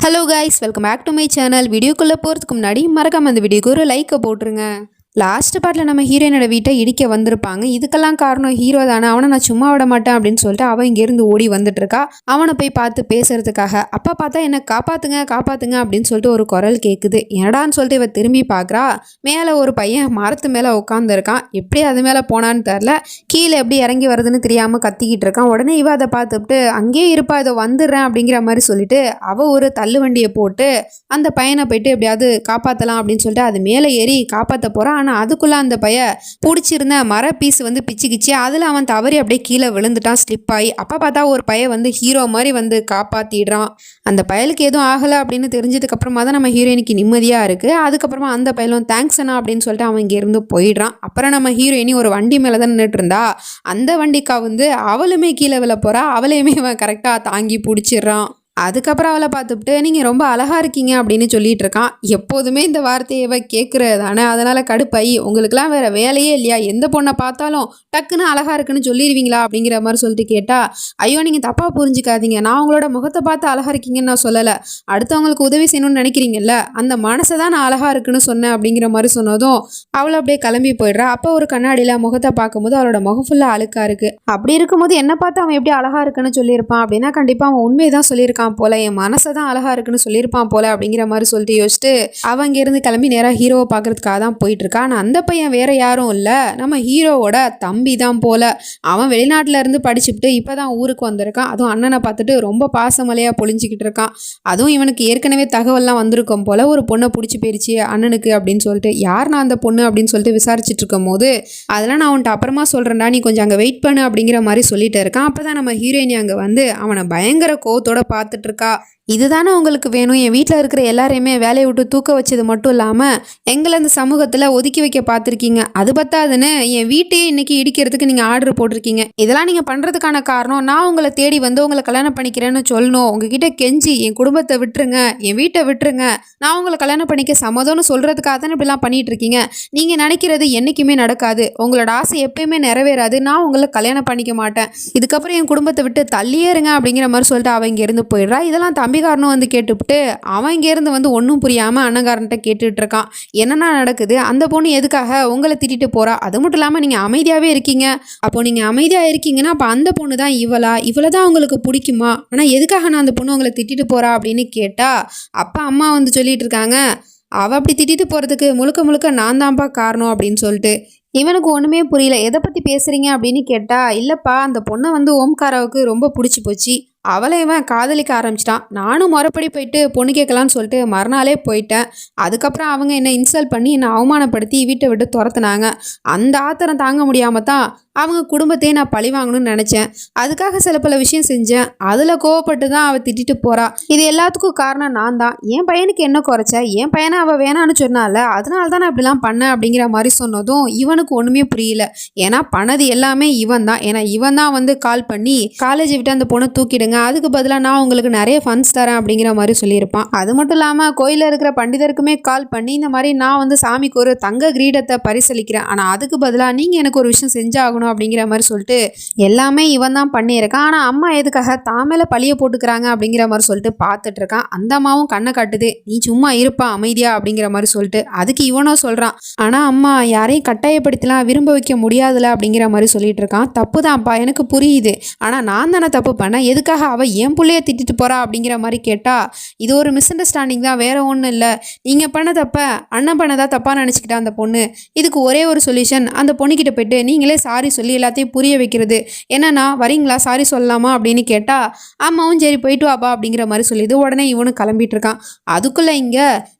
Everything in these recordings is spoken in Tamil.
Hello guys, welcome back to my channel. வீடியோக்குள்ளே போகிறதுக்கு முன்னாடி மறக்காம அந்த வீடியோக்கு ஒரு லைக்கை போட்டுருங்க. லாஸ்ட் பார்ட்டில் நம்ம ஹீரோயினோட வீட்டை இடிக்க வந்திருப்பாங்க. இதுக்கெல்லாம் காரணம் ஹீரோ தானே, அவனை நான் சும்மா விட மாட்டேன் அப்படின்னு சொல்லிட்டு அவன் இங்கேருந்து ஓடி வந்துட்டு இருக்கா. அவனை போய் பார்த்து பேசுறதுக்காக. அப்பா பார்த்தா என்ன காப்பாத்துங்க காப்பாத்துங்க அப்படின்னு சொல்லிட்டு ஒரு குரல் கேட்குது. என்னடான்னு சொல்லிட்டு இவ திரும்பி பார்க்குறா. மேலே ஒரு பையன் மரத்து மேலே உட்காந்துருக்கான். எப்படி அது மேலே போனான்னு தெரில, கீழே எப்படி இறங்கி வருதுன்னு தெரியாமல் கத்திக்கிட்டு இருக்கான். உடனே இவ அதை பார்த்துட்டு அங்கேயே இருப்பா, இதோ வந்துடுறேன் அப்படிங்கிற மாதிரி சொல்லிட்டு அவள் ஒரு தள்ளு வண்டியை போட்டு அந்த பையனை போயிட்டு எப்படியாவது காப்பாற்றலாம் அப்படின்னு சொல்லிட்டு அது மேலே ஏறி காப்பாற்ற போகிறான். ஆனால் அதுக்குள்ளே அந்த பையன் பிடிச்சிருந்த மர பீஸ் பிச்சுக்கிச்சு. அதில் அவன் தவறி அப்படியே கீழே விழுந்துட்டான், ஸ்லிப் ஆகி. அப்போ பார்த்தா ஒரு பையன் ஹீரோ மாதிரி காப்பாற்றிடுறான். அந்த பயலுக்கு எதுவும் ஆகலை அப்படின்னு தெரிஞ்சதுக்கப்புறமா தான் நம்ம ஹீரோயினுக்கு நிம்மதியாக இருக்குது. அதுக்கப்புறமா அந்த பயலும் தேங்க்ஸ் அண்ணா அப்படின்னு சொல்லிட்டு அவன் இங்கேருந்து போயிடுறான். அப்புறம் நம்ம ஹீரோயினி ஒரு வண்டி மேலே தான் நின்றுட்டு இருந்தா. அந்த வண்டிக்கா அவளுமே கீழே விழ போகிறா. அவளையுமே அவன் கரெக்டாக தாங்கி பிடிச்சிடுறான். அதுக்கப்புறம் அவளை பார்த்துட்டு நீங்கள் ரொம்ப அழகாக இருக்கீங்க அப்படின்னு சொல்லிட்டு இருக்கான். எப்போதுமே இந்த வார்த்தையை இவ கேட்குறது தானே, அதனால் கடுப்பாயி உங்களுக்குலாம் வேறு வேலையே இல்லையா, எந்த பொண்ணை பார்த்தாலும் டக்குன்னு அழகாக இருக்குன்னு சொல்லிடுவீங்களா அப்படிங்கிற மாதிரி சொல்லிட்டு கேட்டா, ஐயோ நீங்கள் தப்பாக புரிஞ்சுக்காதீங்க, நான் உங்களோட முகத்தை பார்த்து அழகாக இருக்கீங்கன்னு நான் சொல்லலை, அடுத்தவங்களுக்கு உதவி செய்யணும்னு நினைக்கிறீங்கல்ல, அந்த மனசை தான் நான் அழகாக இருக்குன்னு சொன்னேன் அப்படிங்கிற மாதிரி சொன்னதும் அவளை அப்படியே கிளம்பி போயிடுறா. அப்போ ஒரு கண்ணாடியில் முகத்தை பார்க்கும்போது அவளோட முகம் ஃபுல்லாக அழுக்காக இருக்குது. அப்படி இருக்கும்போது என்ன பார்த்து அவன் எப்படி அழகாக இருக்குன்னு சொல்லியிருப்பான் அப்படின்னா, கண்டிப்பாக அவன் உண்மையை தான் சொல்லியிருக்கான் போல, என் மனசை தான் அழகா இருக்குன்னு சொல்லியிருப்பான் போல அப்படிங்கிற மாதிரி சொல்லிட்டு யோசிச்சுட்டு அவன் இருந்து கிளம்பி நேராக ஹீரோவை பார்க்கறதுக்காக தான் போயிட்டு இருக்கான். ஆனால் அந்த பையன் வேற யாரும் இல்லை, நம்ம ஹீரோவோட தம்பி தான் போல. அவன் வெளிநாட்டுல இருந்து படிச்சுட்டு இப்போதான் ஊருக்கு வந்திருக்கான். அதுவும் அண்ணனை பார்த்துட்டு ரொம்ப பாசமலையா பொழிஞ்சிக்கிட்டு இருக்கான். அதுவும் இவனுக்கு ஏற்கனவே தகவல்லாம் வந்திருக்கும் போல, ஒரு பொண்ணை பிடிச்சி போயிடுச்சு அண்ணனுக்கு அப்படின்னு சொல்லிட்டு. யார் நான் அந்த பொண்ணு அப்படின்னு சொல்லிட்டு விசாரிச்சுட்டு இருக்கும் போது, அதெல்லாம் நான் அவன்கிட்ட அப்புறமா சொல்றேன்டா, நீ கொஞ்சம் அங்கே வெயிட் பண்ணு அப்படிங்கிற மாதிரி சொல்லிட்டு இருக்கான். அப்பதான் நம்ம ஹீரோயினி அங்கே அவனை பயங்கர கோவத்தோட பார்த்துட்டு இருக்கா. இதுதானே உங்களுக்கு வேணும், என் வீட்டில் இருக்கிற எல்லாரையுமே வேலையை விட்டு தூக்க வச்சது மட்டும் இல்லாமல் எங்களை இந்த சமூகத்தில் ஒதுக்கி வைக்க பார்த்துருக்கீங்க. அது பத்தாதுன்னு என் வீட்டையே இன்னைக்கு இடிக்கிறதுக்கு நீங்கள் ஆர்டர் போட்டிருக்கீங்க. இதெல்லாம் நீங்கள் பண்ணுறதுக்கான காரணம் நான் உங்களை தேடி உங்களை கல்யாணம் பண்ணிக்கிறேன்னு சொல்லணும். உங்ககிட்ட கெஞ்சி என் குடும்பத்தை விட்டுருங்க, என் வீட்டை விட்டுருங்க, நான் உங்களை கல்யாணம் பண்ணிக்க சம்மதம்னு சொல்கிறதுக்காக தானே இப்படிலாம் பண்ணிட்டு இருக்கீங்க. நீங்கள் நினைக்கிறது என்றைக்குமே நடக்காது, உங்களோட ஆசை எப்பயுமே நிறைவேறாது, நான் உங்களை கல்யாணம் பண்ணிக்க மாட்டேன், இதுக்கப்புறம் என் குடும்பத்தை விட்டு தள்ளியே இருங்க அப்படிங்கிற மாதிரி சொல்லிட்டு அவன் இங்கேருந்து போயிடுறா. இதெல்லாம் தம்பிக்காரனும் கேட்டுவிட்டு அவன் இங்கேருந்து ஒன்றும் புரியாமல் அண்ணங்காரன்ட்ட கேட்டுட்டு இருக்கான். என்னென்ன நடக்குது, அந்த பொண்ணு எதுக்காக உங்களை திட்டிட்டு போகிறா, அது மட்டும் இல்லாமல் நீங்கள் அமைதியாகவே இருக்கீங்க, அப்போ நீங்கள் அமைதியாக இருக்கீங்கன்னா அப்போ அந்த பொண்ணு தான் இவளை தான் உங்களுக்கு பிடிக்குமா, ஆனால் எதுக்காக நான் அந்த பொண்ணு உங்களை திட்டிட்டு போகிறா அப்படின்னு கேட்டா அப்பா அம்மா சொல்லிட்டு இருக்காங்க, அவள் அப்படி திட்டிட்டு போகிறதுக்கு முழுக்க முழுக்க நான் தான்ப்பா காரணம் அப்படின்னு சொல்லிட்டு. இவனுக்கு ஒன்றுமே புரியல. எதை பற்றி பேசுகிறீங்க அப்படின்னு கேட்டா, இல்லைப்பா அந்த பொண்ணை ஓம்காராவுக்கு ரொம்ப பிடிச்சி போச்சு, அவளை இவன் காதலிக்க ஆரம்பிச்சிட்டான், நானும் முறைப்படி போயிட்டு பொண்ணு கேட்கலான்னு சொல்லிட்டு மறுநாளே போயிட்டேன். அதுக்கப்புறம் அவங்க என்னை இன்சல்ட் பண்ணி என்னை அவமானப்படுத்தி வீட்டை விட்டு துரத்துனாங்க. அந்த ஆத்திரம் தாங்க முடியாமல் தான் அவங்க குடும்பத்தையே நான் பழி வாங்கணும்னு நினச்சேன். அதுக்காக சில பல விஷயம் செஞ்சேன், அதில் கோவப்பட்டு தான் அவள் திட்டிட்டு போகிறா. இது எல்லாத்துக்கும் காரணம் நான் தான். என் பையனுக்கு என்ன குறைச்ச, என் பையனை அவள் வேணான்னு சொன்னால, அதனால தான் நான் இப்படிலாம் பண்ணேன் அப்படிங்கிற மாதிரி சொன்னதும் இவனுக்கு ஒன்றுமே புரியல. ஏன்னா பண்ணது எல்லாமே இவன் தான். ஏன்னா இவன் தான் கால் பண்ணி காலேஜ் விட்டு அந்த பொண்ணை தூக்கிடுங்க, அதுக்கு பதிலாக நான் உங்களுக்கு நிறைய ஃபண்ட்ஸ் தரேன் அப்படிங்கிற மாதிரி சொல்லியிருப்பான். அது மட்டும் இல்லாமல் கோயிலில் இருக்கிற பண்டிதருக்குமே கால் பண்ணி இந்த மாதிரி நான் சாமிக்கு ஒரு தங்க கிரீடத்தை பரிசளிக்கிறேன், ஆனால் அதுக்கு பதிலாக நீங்கள் எனக்கு ஒரு விஷயம் செஞ்சாகணும் அப்படிங்கிற மாதிரி சொல்லிட்டு எல்லாமே இவன் தான் பண்ணியிருக்கான். ஆனால் அம்மா எதுக்காக தான் மேலே பழிய போட்டுக்கிறாங்க அப்படிங்கிற மாதிரி சொல்லிட்டு பார்த்துட்டு இருக்கான். அந்த அம்மாவும் கண்ணை காட்டுது, நீ சும்மா இருப்பா அமைதியா அப்படிங்கிற மாதிரி சொல்லிட்டு. அதுக்கு இவனோ சொல்கிறான், ஆனால் அம்மா யாரையும் கட்டாயப்படுத்தலாம் விரும்ப வைக்க முடியாதுல அப்படிங்கிற மாதிரி சொல்லிட்டு இருக்கான். தப்பு தான்ப்பா, எனக்கு புரியுது, ஆனால் நான் தானே தப்பு பண்ணேன், எதுக்காக அவள் என் பிள்ளைய திட்டிட்டு போறா அப்படிங்கிற மாதிரி கேட்டா, இது ஒரு மிஸ் அண்டர்ஸ்டாண்டிங் தான், வேற ஒன்றும் இல்லை, நீங்கள் பண்ண தப்ப அண்ணன் பண்ணதா தப்பாக நினச்சிக்கிட்டா அந்த பொண்ணு. இதுக்கு ஒரே ஒரு சொல்யூஷன், அந்த பொண்ணுக்கிட்ட போயிட்டு நீங்களே சாரி சொல்லி எல்லாத்தையும் புரிய வைக்கிறது. என்னன்னா வரீங்களா சாரி சொல்லலாமா அப்படின்னு கேட்டா, அம்மாவும் சரி போயிட்டு வாப்பா அப்படிங்கிற மாதிரி சொல்லிது. உடனே இவனும் கிளம்பிட்டு இருக்கான். அதுக்குள்ள இங்க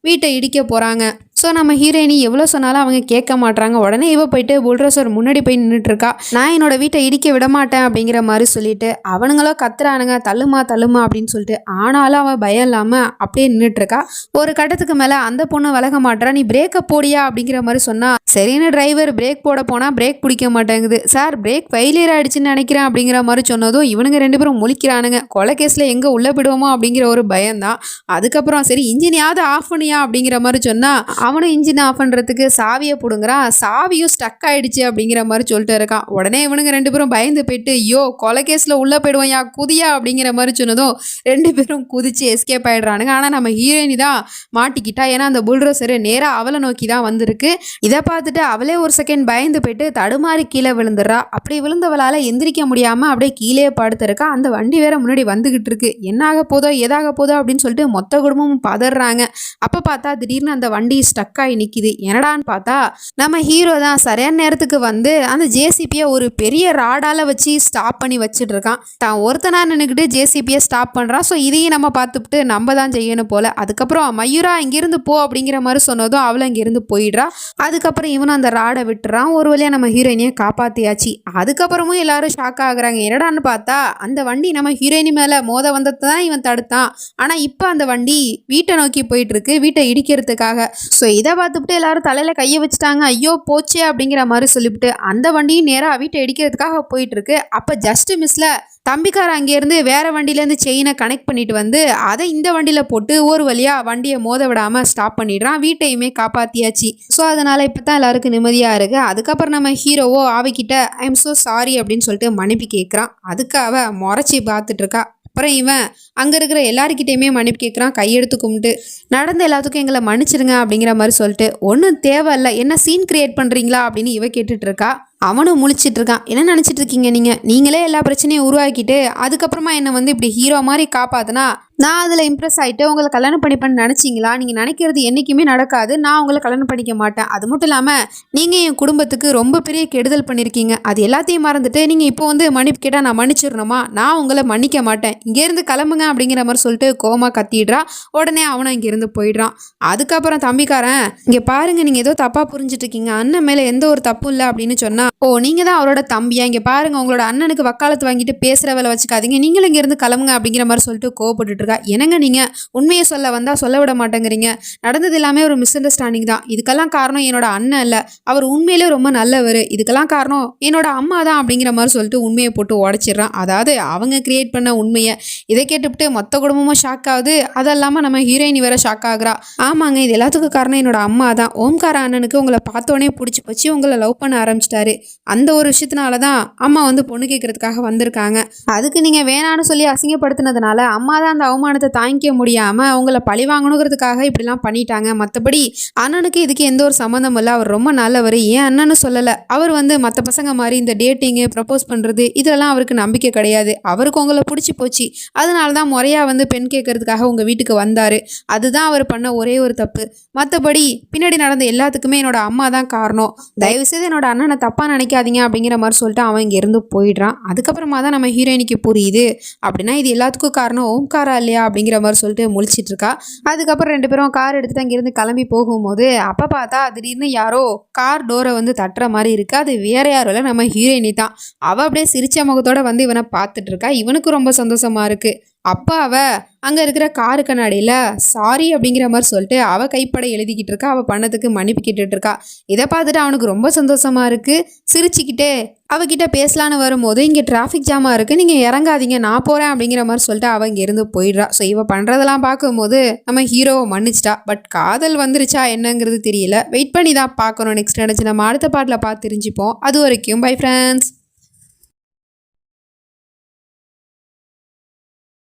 வீட்டை இடிக்க போறாங்க. ஸோ நம்ம ஹீரோயினி எவ்வளோ சொன்னாலும் அவங்க கேட்க மாட்டாங்க. உடனே இவ போயிட்டு புல்டோசர் முன்னாடி போய் நின்றுட்டு இருக்கா. நான் என்னோட வீட்டை இடிக்க விட மாட்டேன் அப்படிங்கிற மாதிரி சொல்லிட்டு அவனுங்களோ கத்துறானுங்க, தள்ளுமா தள்ளுமா அப்படின்னு சொல்லிட்டு. ஆனாலும் அவன் பயம் இல்லாமல் அப்படியே நின்றுட்டு இருக்கா. ஒரு கட்டத்துக்கு மேலே அந்த பொண்ணு விலக மாட்டா. நீ பிரேக்கை போடியா அப்படிங்கிற மாதிரி சொன்னா, சரின்னு டிரைவர் பிரேக் போட போனால் பிரேக் பிடிக்க மாட்டேங்குது. சார் பிரேக் ஃபெயிலியர் ஆயிடுச்சுன்னு நினைக்கிறேன் அப்படிங்கிற மாதிரி சொன்னதும் இவனுங்க ரெண்டு பேரும் முழிக்கிறானுங்க. கொலை கேஸில் எங்கே உள்ள விடுவோமோ அப்படிங்கிற ஒரு பயம்தான். அதுக்கப்புறம் சரி இன்ஜினியாவது ஆஃப் பண்ணியா அப்படிங்கிற மாதிரி சொன்னா அவனும் இன்ஜின் ஆஃப் பண்ணுறதுக்கு சாவியை பிடுங்குறான். சாவியும் ஸ்டக் ஆயிடுச்சு அப்படிங்கிற மாதிரி சொல்லிட்டு இருக்கான். உடனே இவனுங்க 2 பேரும் பயந்து போயிட்டு ஐயோ கொலை கேஸில் உள்ளே போயிடுவோம் யா குதியா அப்படிங்கிற மாதிரி சொன்னதும் 2 பேரும் குதிச்சு எஸ்கேப் ஆயிடுறானுங்க. ஆனால் நம்ம ஹீரோயினி தான் மாட்டிக்கிட்டா. ஏன்னா அந்த புல்டோசர் நேராக அவளை நோக்கி தான் வந்திருக்கு. இதை பார்த்துட்டு அவளே ஒரு செகண்ட் பயந்து போயிட்டு தடுமாறி கீழே விழுந்துடுறா. அப்படி விழுந்தவளால் எந்திரிக்க முடியாமல் அப்படியே கீழே படுத்திருக்கா. அந்த வண்டி வேற முன்னாடி வந்துகிட்டு இருக்கு. என்ன ஆக போதோ எதாக போதோ அப்படின்னு சொல்லிட்டு மொத்த குடும்பமும் பதறாங்க. அப்போ பார்த்தா திடீர்னு அந்த வண்டி ஸ்டக் ஆகி நிற்கிது. என்னடான்னு பார்த்தா நம்ம ஹீரோ தான் சரியான நேரத்துக்கு வந்து அந்த ஜேசிபியை ஒரு பெரிய ராடால வச்சு ஸ்டாப் பண்ணி வச்சுட்டு இருக்கான். தான் ஒருத்தனா நின்றுக்கிட்டு ஜேசிபியை ஸ்டாப் பண்ணுறான். ஸோ இதையும் நம்ம பார்த்துட்டு நம்ம தான் செய்யணும் போல. அதுக்கப்புறம் மயூரா இங்கிருந்து போ அப்படிங்கிற மாதிரி சொன்னதும் அவளை இங்கிருந்து போயிடுறா. அதுக்கப்புறம் இவனும் அந்த ராடை விட்டுறான். ஒரு வழியாக நம்ம ஹீரோயினியை காப்பாற்றியாச்சு. அதுக்கப்புறமும் எல்லாரும் ஷாக் ஆகுறாங்க. என்னடான்னு பார்த்தா அந்த வண்டி நம்ம ஹீரோயினி மேலே மோத வந்தது தான் இவன் தடுத்தான். ஆனால் இப்போ அந்த வண்டி வீட்டை நோக்கி போயிட்டு இருக்கு, வீட்டை இடிக்கிறதுக்காக. ஸோ இதை பார்த்துட்டு எல்லாரும் தலையில கையை வச்சுட்டாங்க. ஐயோ போச்சே அப்படிங்கிற மாதிரி சொல்லிவிட்டு அந்த வண்டியும் நேராக வீட்டை இடிக்கிறதுக்காக போயிட்டு இருக்கு. அப்போ ஜஸ்ட் மிஸ்ல தம்பிக்கார அங்கேருந்து வேற வண்டியிலேருந்து செயினை கனெக்ட் பண்ணிட்டு வந்து அதை இந்த வண்டியில் போட்டு ஒரு வழியாக வண்டியை மோத விடாமல் ஸ்டாப் பண்ணிடுறான். வீட்டையுமே காப்பாற்றியாச்சு. ஸோ அதனால் இப்போ தான் எல்லாருக்கும் நிம்மதியாக இருக்குது. அதுக்கப்புறம் நம்ம ஹீரோவோ அவகிட்ட ஐ எம் ஸோ சாரி அப்படின்னு சொல்லிட்டு மன்னிப்பு கேட்குறான். அதுக்கு அவ முறைச்சி பார்த்துட்டு இருக்கா. அப்புறம் இவன் அங்கே இருக்கிற எல்லாருக்கிட்டையுமே மன்னிப்பு கேட்குறான். கையெடுத்து கும்பிட்டு நடந்த எல்லாத்துக்கும் எங்களை மன்னிச்சிருங்க அப்படிங்கிற மாதிரி சொல்லிட்டு ஒன்றும் தேவையில்லை என்ன சீன் கிரியேட் பண்ணுறீங்களா அப்படின்னு இவ கேட்டுட்டு இருக்கா. அவனும் முழிச்சிட்டு இருக்கான். என்ன நினச்சிட்டு இருக்கீங்க நீங்களே எல்லா பிரச்சனையும் உருவாக்கிட்டு அதுக்கப்புறமா என்னை வந்து இப்படி ஹீரோ மாதிரி காப்பாத்தினா நான் அதில் இம்ப்ரெஸ் ஆகிட்டு உங்களை கல்யாணம் பண்ணிப்பேன்னு நினச்சிங்களா? நீங்கள் நினைக்கிறது என்றைக்குமே நடக்காது. நான் உங்களை கல்யாணம் பண்ணிக்க மாட்டேன். அது மட்டும் இல்லாமல் நீங்கள் என் குடும்பத்துக்கு ரொம்ப பெரிய கெடுதல் பண்ணியிருக்கீங்க. அது எல்லாத்தையும் மறந்துட்டு நீங்கள் இப்போ வந்து மன்னிப்பு கேட்டால் நான் மன்னிச்சிடணுமா? நான் உங்களை மன்னிக்க மாட்டேன். இங்கேருந்து கிளம்புங்க அப்படிங்கிற மாதிரி சொல்லிட்டு கோமா கத்திடுறா. உடனே அவனை இங்கேருந்து போயிடுறான். அதுக்கப்புறம் தம்பிக்காரன் இங்கே பாருங்கள் நீங்கள் ஏதோ தப்பாக புரிஞ்சுட்டு இருக்கீங்க. அண்ணன் மேலே எந்த ஒரு தப்பும் இல்லை அப்படின்னு சொன்னால் ஓ நீங்கள் தான் அவரோட தம்பியா? இங்கே பாருங்கள் உங்களோட அண்ணனுக்கு வக்காலத்து வாங்கிட்டு பேசுகிற வேலை வச்சுக்காதீங்க. நீங்களும் இங்கேருந்து கிளம்புங்க அப்படிங்கிற மாதிரி சொல்லிட்டு கோவப்பட்டுட்டு என்னங்க நீங்க உண்மையை சொல்ல வந்தா சொல்ல விட மாட்டேங்கிறீங்க. நடந்தது எல்லாமே ஒரு மிஸ் அண்டர்ஸ்டாண்டிங் தான். இதுக்கெல்லாம் காரணம் என்னோட அண்ணன் இல்ல, அவர் உண்மையிலே ரொம்ப நல்லவர். இதுக்கெல்லாம் காரணம் என்னோட அம்மா தான் அப்படிங்கிற மாதிரி சொல்லிட்டு உண்மையை போட்டு உடைச்சிடுறான். அதாவது அவங்க கிரியேட் பண்ண உண்மையை. இதை கேட்டுவிட்டு மொத்த குடும்பமும் ஷாக் ஆகுது. அது இல்லாமல் நம்ம ஹீரோயினி வேற ஷாக் ஆகுறா. ஆமாங்க இது எல்லாத்துக்கும் காரணம் என்னோட அம்மா தான். ஓம்கார அண்ணனுக்கு உங்களை பார்த்தோன்னே பிடிச்சி போச்சு, உங்களை லவ் பண்ண ஆரம்பிச்சிட்டாரு. அந்த ஒரு விஷயத்தினால தான் அம்மா வந்து பொண்ணு கேட்கறதுக்காக வந்திருக்காங்க. அதுக்கு நீங்க வேணான்னு சொல்லி அசிங்கப்படுத்தினதுனால அம்மா தான் அந்த அவமானத்தை தாங்கிக்க முடியாம அவங்கள பழி வாங்கணுங்கிறதுக்காக இப்படிலாம் பண்ணிட்டாங்க. மற்றபடி அண்ணனுக்கு இதுக்கு எந்த ஒரு சம்மந்தம் இல்லை. அவர் ரொம்ப நல்லவர். ஏன் அண்ணன்னு சொல்லலை. அவர் வந்து மற்ற பசங்க மாதிரி இந்த டேட்டிங்கு ப்ரப்போஸ் பண்ணுறது இதெல்லாம் அவருக்கு நம்பிக்கை கிடையாது. அவருக்கு உங்களை பிடிச்சி போச்சு. அதனால தான் முறையாக வந்து பெண் கேட்கறதுக்காக உங்கள் வீட்டுக்கு வந்தார். அதுதான் அவர் பண்ண ஒரே ஒரு தப்பு. மற்றபடி பின்னாடி நடந்த எல்லாத்துக்குமே என்னோட அம்மா தான் காரணம். தயவுசெய்து என்னோட அண்ணனை தப்பாக நினைக்காதீங்க அப்படிங்கிற மாதிரி சொல்லிட்டு அவன் இங்கேருந்து போயிடுறான். அதுக்கப்புறமா தான் நம்ம ஹீரோயினிக்கு புரியுது அப்படின்னா இது எல்லாத்துக்கும் காரணம் ஓம்காரா இல்லையா அப்படிங்கிற மாதிரி சொல்லிட்டு முழிச்சிட்டு இருக்கா. அதுக்கப்புறம் 2 பேரும் கார் எடுத்துட்டு அங்கிருந்து கிளம்பி போகும்போது அப்போ பார்த்தா திடீர்னு யாரோ கார் டோரை வந்து தட்டுற மாதிரி இருக்கு. அது வேற யாரும் இல்லை, நம்ம ஹீரோயினி தான். அவள் அப்படியே சிரிச்ச முகத்தோட வந்து இவனை பார்த்துட்டு இருக்கா. இவனுக்கு ரொம்ப சந்தோஷமா இருக்கு. அப்போ அவ அங்கே இருக்கிற காரு கண்ணாடியில் சாரி அப்படிங்கிற மாதிரி சொல்லிட்டு அவள் கைப்பட எழுதிக்கிட்டு இருக்கா. அவள் பண்ணதுக்கு மன்னிப்பு கேட்டுட்டு இருக்கா. இதை பார்த்துட்டு அவனுக்கு ரொம்ப சந்தோஷமா இருக்கு. சிரிச்சுக்கிட்டே அவகிட்ட பேசலான்னு வரும்போது இங்கே டிராஃபிக் ஜாமாக இருக்குது, நீங்கள் இறங்காதீங்க நான் போகிறேன் அப்படிங்கிற மாதிரி சொல்லிட்டு அவள் இங்கேருந்து போயிடுறா. ஸோ இவள் பண்ணுறதெல்லாம் பார்க்கும்போது நம்ம ஹீரோவை மன்னிச்சிட்டா. பட் காதல் வந்துருச்சா என்னங்கிறது தெரியல. வெயிட் பண்ணி தான் பார்க்கணும். நெக்ஸ்ட் நினச்சி நம்ம அடுத்த பாட்டில் பார்த்து தெரிஞ்சுப்போம். அது வரைக்கும் பை ஃப்ரெண்ட்ஸ்.